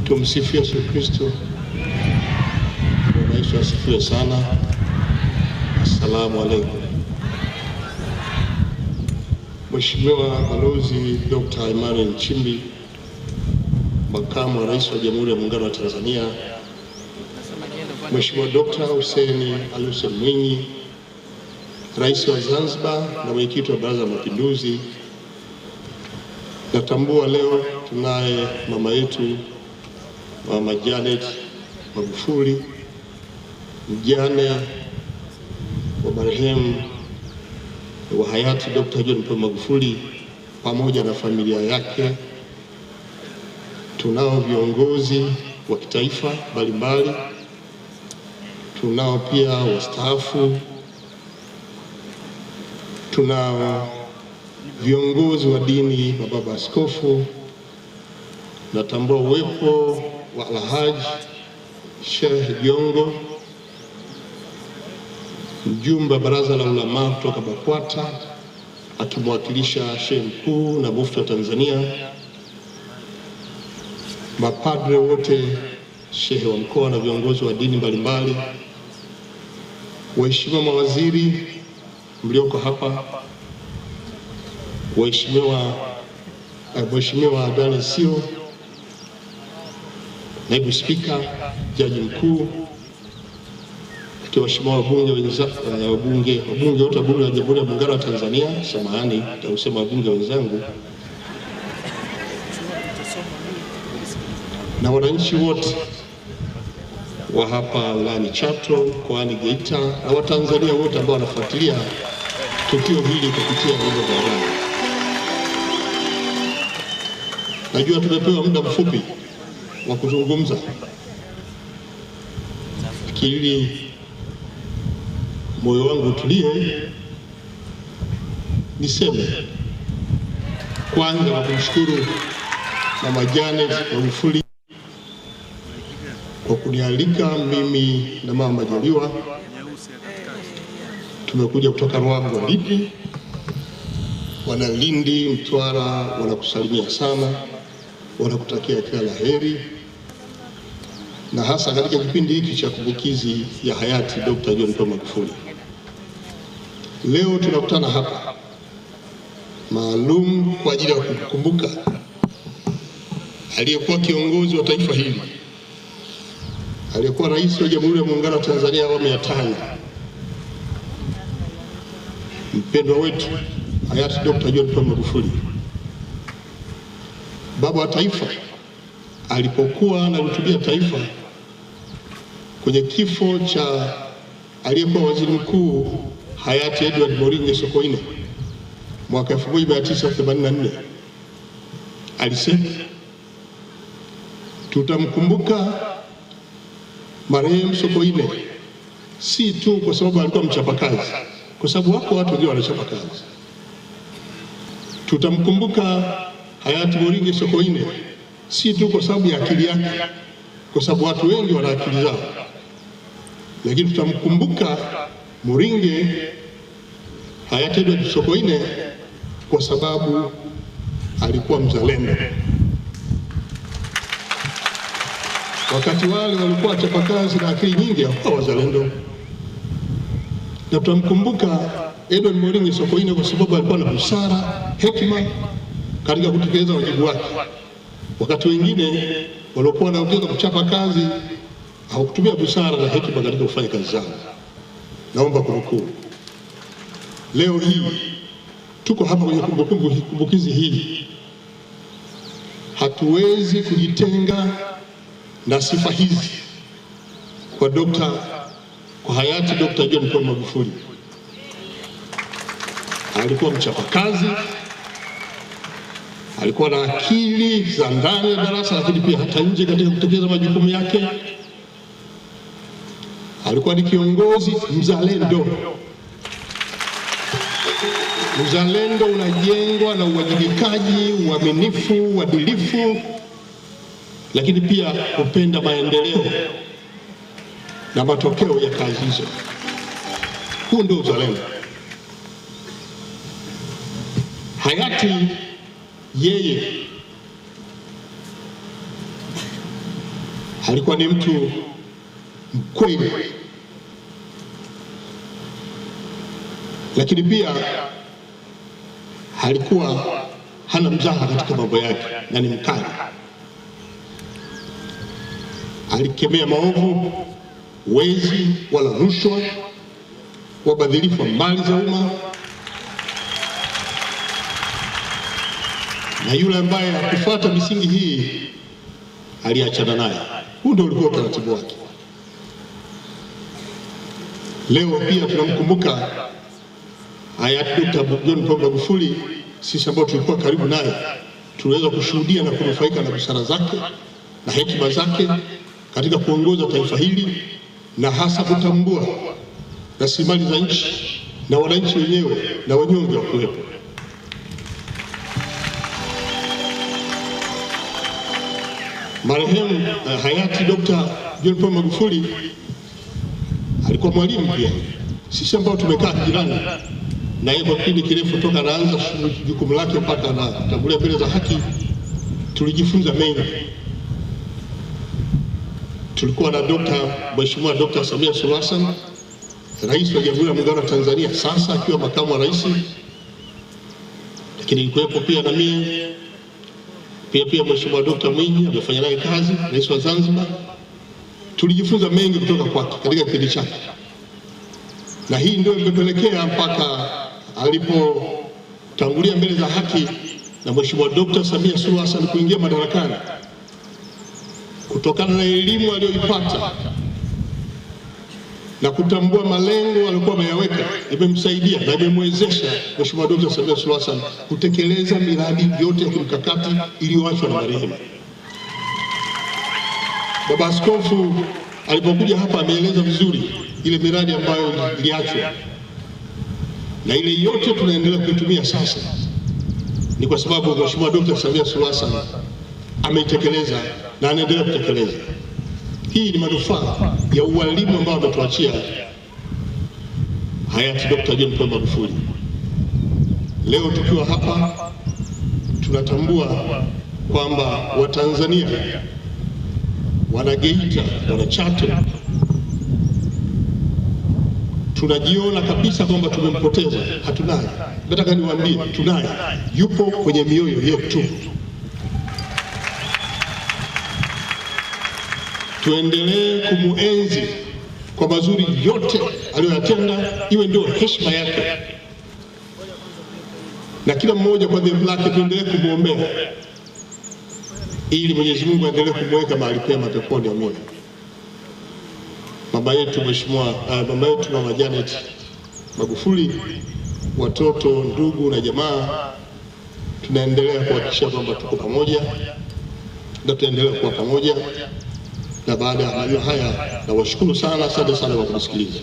Tumsifu Yesu Kristo. Bwana Yesu asifiwe sana. Assalamu alaikum. Mheshimiwa Balozi Dr. Emmanuel Nchimbi, Makamu wa Rais wa Jamhuri ya Muungano wa Tanzania, Mheshimiwa Dr. Hussein Ali Hussein Mwinyi, Rais wa Zanzibar na Mwenyekiti wa Baraza la Mapinduzi, natambua leo tunaye mama yetu Mama Janet Magufuli, mjane wa marehemu wa hayati Dr. John Pombe Magufuli pamoja na familia yake. Tunao viongozi wa kitaifa mbalimbali, tunao pia wastaafu, tunao viongozi wa dini, mababa askofu. Natambua uwepo wa Alhaji Sheikh Jongo, mjumbe wa Baraza la Ulama kutoka BAKWATA akimwakilisha Sheikh Mkuu na Mufti wa Tanzania, mapadre wote, shehe wa mkoa na viongozi wa dini mbalimbali, waheshimiwa mawaziri mlioko hapa, Mheshimiwa Daniel Sio, Naibu Spika, Jaji Mkuu, waheshimiwa wabunge wote wa Bunge la Jamhuri ya Muungano wa Tanzania, samahani nitasema wabunge wenzangu, na wananchi wote wa hapa wilayani Chato, mkoani Geita, na Watanzania wote ambao wanafuatilia tukio hili kupitia vyombo vya habari. Najua tumepewa muda mfupi wa kuzungumza, ili moyo wangu utulie, niseme kwanza wa kumshukuru Mama Janet Magufuli kwa kunialika mimi na Mama Majaliwa. Tumekuja kutoka Ruangwa, Lindi, wana Lindi, Mtwara wanakusalimia sana, wanakutakia kila la heri, na hasa katika kipindi hiki cha kumbukizi ya hayati Dr. John Pombe Magufuli. Leo tunakutana hapa maalum kwa ajili ya kukumbuka aliyekuwa kiongozi wa taifa hili, aliyekuwa Rais wa Jamhuri ya Muungano wa Tanzania awamu ya 5, mpendwa wetu hayati Dr. John Pombe Magufuli, baba wa taifa, alipokuwa anahutubia taifa kwenye kifo cha aliyekuwa waziri mkuu hayati Edward Moringe Sokoine mwaka 1984, alisema tutamkumbuka marehemu Sokoine si tu kwa sababu alikuwa mchapakazi, kwa sababu wako watu ndio wanachapa kazi. Tutamkumbuka hayati Moringe Sokoine si tu kwa sababu ya akili yake, kwa sababu watu wengi wana akili zao, lakini tutamkumbuka Moringe hayati Edward Sokoine kwa sababu alikuwa mzalendo. Wakati wale walikuwa wachapakazi na akili nyingi, hawakuwa wazalendo. Na tutamkumbuka Edward Moringe Sokoine kwa sababu alikuwa na busara, hekima katika kutekeleza wajibu wake. Wakati wengine waliokuwa wanaongeza kuchapa kazi hawakutumia busara na hekima katika kufanya kazi zao. Naomba kunukuu, leo hii tuko hapa kwenye kumbukizi hii, hatuwezi kujitenga na sifa hizi kwa hayati Dr. John Pombe Magufuli. Alikuwa mchapakazi, alikuwa na akili za ndani ya darasa, lakini pia hata nje katika kutekeleza majukumu yake. Alikuwa ni kiongozi mzalendo. Uzalendo unajengwa na uwajibikaji, uaminifu, uadilifu, lakini pia kupenda maendeleo na matokeo ya kazi hizo. Huu ndio uzalendo. Hayati yeye alikuwa ni mtu mkweli, lakini pia alikuwa hana mzaha katika mambo yake na ni mkali. Alikemea maovu, wezi wala rushwa, wabadhirifu wa mali za umma, na yule ambaye hakufuata misingi hii aliachana naye. Huu ndio ulikuwa utaratibu wake. Leo pia tunamkumbuka hayati Dr. John Pombe Magufuli. Sisi ambao tulikuwa karibu naye tuliweza kushuhudia na kunufaika na busara zake na hekima zake katika kuongoza taifa hili, na hasa kutambua rasilimali za nchi na wananchi wenyewe na wanyonge wa kuwepo. Marehemu hayati Dr. John Pombe Magufuli alikuwa mwalimu pia. Sisi ambao tumekaa jirani na yeye kwa kipindi kirefu toka anaanza jukumu lake mpaka anatangulia mbele za haki, tulijifunza mengi. Tulikuwa na Mheshimiwa Dr. Samia Suluhu Hassan, Rais wa Jamhuri ya Muungano wa Tanzania, sasa akiwa makamu wa rais, lakini nilikuwepo pia na mimi pia Mheshimiwa Dr. Mwinyi amefanya naye kazi, Rais wa Zanzibar. Tulijifunza mengi kutoka kwake katika kipindi chake, na hii ndio imepelekea mpaka alipotangulia mbele za haki na Mheshimiwa Dr. Samia Suluhu Hassan kuingia madarakani, kutokana na elimu aliyoipata na kutambua malengo aliyokuwa ameyaweka, imemsaidia na imemwezesha Mheshimiwa Dr. Samia Suluhu Hassan kutekeleza miradi yote ya kimkakati iliyoachwa na marehemu. Baba Askofu alipokuja hapa ameeleza vizuri ile miradi ambayo iliachwa, na ile yote tunaendelea kuitumia sasa ni kwa sababu Mheshimiwa Dr. Samia Suluhu Hassan ameitekeleza na anaendelea kutekeleza. Hii ni manufaa ya ualimu ambao ametuachia hayati Dr. John Pombe Magufuli. Leo tukiwa hapa tunatambua kwamba Watanzania, Wanageita, Wanachato tunajiona kabisa kwamba tumempoteza. Hatunaye. Nataka niwaambie tunaye, yupo kwenye mioyo yetu. Tuendelee kumuenzi kwa mazuri yote aliyoyatenda, iwe ndio heshima yake, na kila mmoja kwa dhambi lake tuendelee kumwombea ili Mwenyezi Mungu aendelee kumweka mahali pema peponi. Amina. Mama yetu Mama Janet Magufuli, watoto, ndugu na jamaa, tunaendelea kuhakikisha kwamba tuko pamoja na tuendelee kuwa pamoja. Na baada ya haya nawashukuru sana, asante sana kwa kunisikiliza.